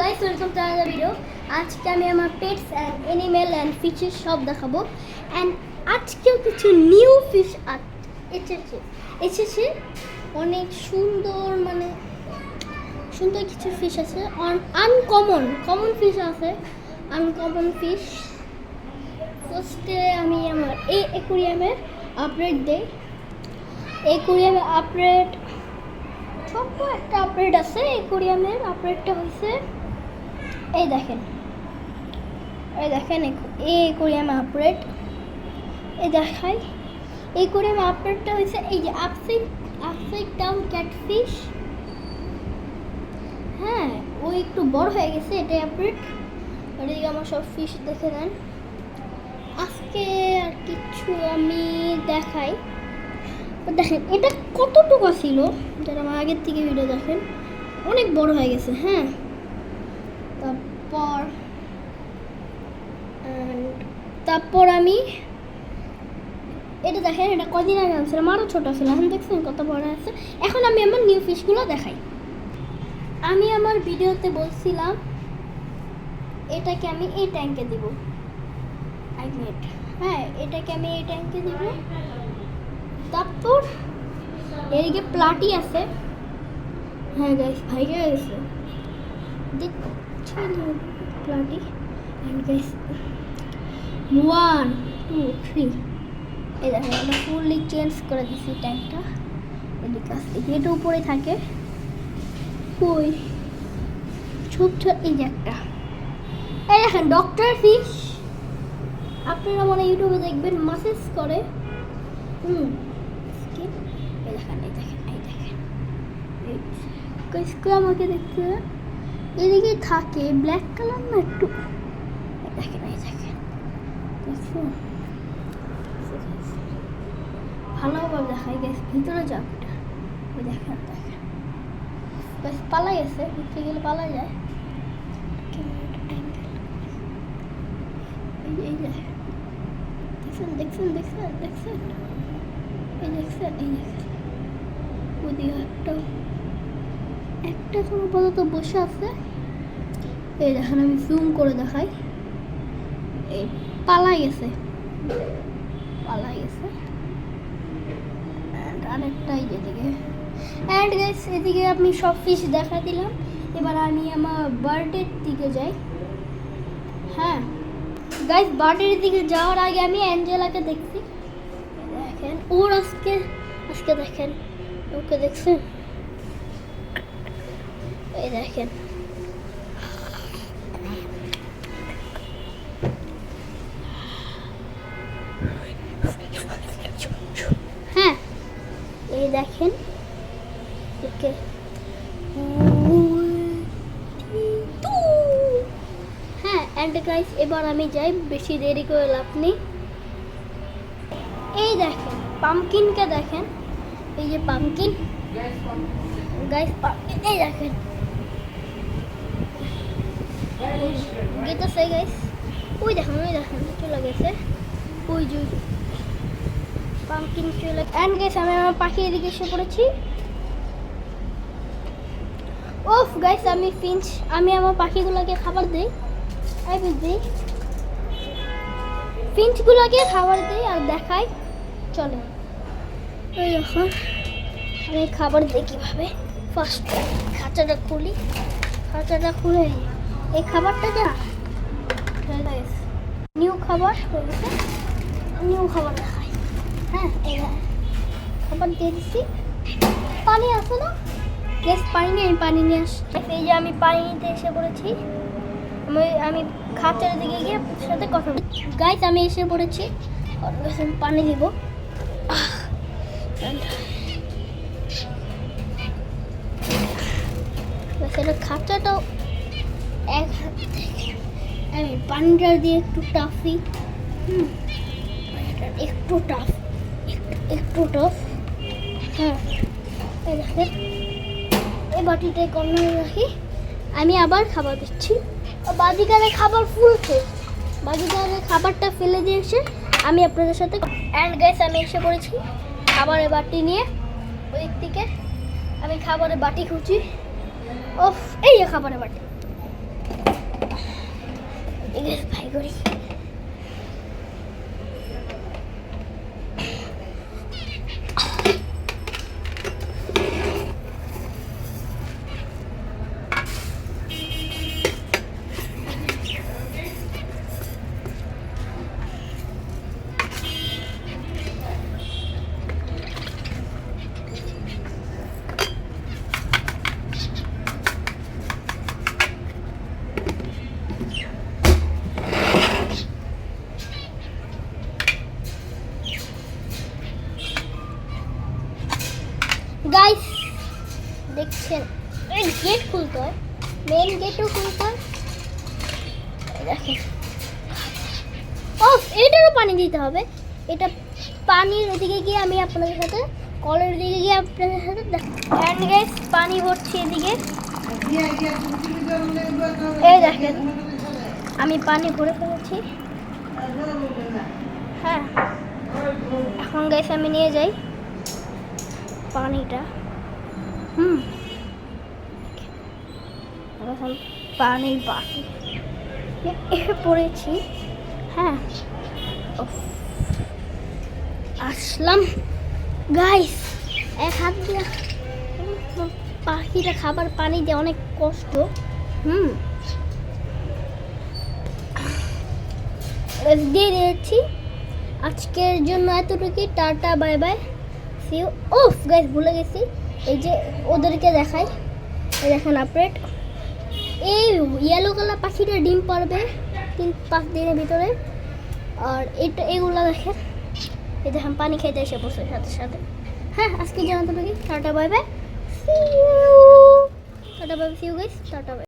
Guys, welcome to another video. আজকে আমি আমার পেটস অ্যান্ড অ্যানিমেল অ্যান্ড ফিশের সব দেখাবো। অ্যান্ড আজকেও কিছু নিউ ফিশ এসেছে অনেক সুন্দর, সুন্দর কিছু ফিশ আছে। কমন ফিশ আছে, আনকমন ফিশ। ফার্স্টে আমি আমার এই অ্যাকুরিয়ামের আপডেট দিই। অ্যাকুরিয়ামের আপডেট ছোট্ট একটা আপডেট আছে। অ্যাকুরিয়ামের আপডেটটা হয়েছে এই দেখেন এই অ্যাকুরিয়ামের আপডেট দেখাই। অ্যাকুরিয়ামের আপডেটটা হয়েছে এই যে আপসাইড ডাউন ক্যাটফিশ। হ্যাঁ, ও একটু বড় হয়ে গেছে, এটাই আপডেট। এদিকে আমার সব ফিশ দেখে নেন। আজকে আর কিছু আমি দেখাই। দেখেন এটা কতটুকু ছিল, যারা আমার আগের থেকে ভিডিও দেখেন, অনেক বড় হয়ে গেছে। হ্যাঁ, তারপর আমি এটা দেখেন, এটা কদিন আগে আনছিলাম, আরও ছোটো ছিল, এখন দেখছেন কত বড় আছে। এখন আমি আমার নিউ ফিশগুলো দেখাই। আমি আমার ভিডিওতে বলছিলাম এটাকে আমি এই ট্যাঙ্কে দিব। হ্যাঁ, এটাকে আমি এই ট্যাঙ্কে দিব। তারপর এদিকে প্লাটি আছে। হ্যাঁ গাইস, ভাইয়া গেছে দেখছেন প্লাটি। এন্ড গাইস 1 2 3 এই দেখেন, আমরা ফুললি চেঞ্জ করে দিছি ট্যাঙ্কটা। এদিকে আসলে এটা উপরে থাকে। ওই ছোট এই যে একটা, এই দেখেন ডক্টর ফিশ। আপনারা মনে ইউটিউবে দেখবেন মাসেজ করে। আমাকে দেখতে এদিকে থাকে, ব্ল্যাক কালার না একটু। দেখেন ভালোভাবে দেখাই গেছে, ভিতরে যাক। ওই দেখেন পালাই আছে, ভিতরে গেলে পালা যায়। দেখছেন ওদিকে একটা সম্ভবত বসে আছে। এই দেখেন, আমি জুম করে দেখাই। এই পালাই গেছে। আরেকটা এই যেদিকে। অ্যান্ড গাইস, এদিকে আমি সব ফিশ দেখা দিলাম। এবার আমি আমার বার্থডের দিকে যাই। হ্যাঁ গাইস, বার্থডের দিকে যাওয়ার আগে আমি অ্যাঞ্জেলাকে দেখছি। দেখেন ওর আজকে দেখেন, ওকে দেখছেন? এই দেখেন হ্যাঁ, এই দেখেন ওকে। হ্যাঁ, এন্ড গাইস, এবার আমি যাই, বেশি দেরি করে লাভ নেই। এই দেখেন পামকিনকে দেখেন, এই যে পামকিন গাইস, এই দেখেন গেতেছে গাইস। ওই দেখেন চলে গেছে। ওই যে পামকিন চলে। এন্ড গাইস, আমি আমার পাখি এদিকে এসে পড়েছি। ওফ গাইস, আমি আমার পাখিগুলোকে খাবার দিই। ফিঞ্চগুলোকে খাবার দিই আর দেখাই। চলে এই এখন আমি খাবার দিই কিভাবে। ফার্স্ট খাঁচাটা খুলে এই খাবারটা যা নিউ খাবার দেখাই। হ্যাঁ, এই খাবার দিয়ে দিচ্ছি। পানি আছে না গ্যাস, পানি নিয়ে আসি। এই যে আমি পানি নিতে এসে পড়েছি। আমি খাঁচার দিকে গিয়ে সাথে কথা বলছি। গাইস, আমি এসে পড়েছি, পানি দিব। খাঁচাটাও এক হাত থেকে আমি পানিটা দিয়ে একটু টাফি। একটু টাফ। হ্যাঁ, এই দেখেন এই বাটিটায় কর্নারে রাখি। আমি আবার খাবার দিচ্ছি। বাজিকারে খাবার ফুলছে, খাবারটা ফেলে দিয়ে এসে আমি আপনাদের সাথে। অ্যান্ড গাইস, আমি এসে পড়েছি খাবারের বাটি নিয়ে। ওই দিক থেকে আমি খাবারের বাটি খুঁজি। ওফ, এই যে খাবারের বাটি। ভাই করি গাইস দেখছেন গেট খুলতে হয়, মেন গেটও খুলতে হয়। দেখেন ও এটারও পানি দিতে হবে। এটা পানির ওদিকে গিয়ে আমি আপনাদের সাথে কলের দিকে গিয়ে আপনাদের সাথে দেখেন গাইস পানি ভরছি এদিকে। এই দেখেন আমি পানি ভরে ফেলেছি। হ্যাঁ এখন গাইস আমি নিয়ে যাই পানিটা। এখন পানির বাটি এসে পড়েছি। হ্যাঁ আসলাম গাইস, এক হাত দিয়ে পাখিটা খাবার পানি দিয়ে অনেক কষ্ট। দিয়ে দিয়েছি। আজকের জন্য এতটুকুই, tata bye bye see you. ওফ গাইস ভুলে গেছি, এই যে ওদেরকে দেখাই, এই দেখেন আপডেট। এই ইয়েলো কালার পাখিটা ডিম পারবে 3-5 দিনের ভিতরে। আর এটা এগুলো দেখেন, এই দেখেন পানি খেতে এসে বসে সাথে সাথে। হ্যাঁ আজকে জানাতে পারি tata bye bye see you. Tata bye see you guys, tata by.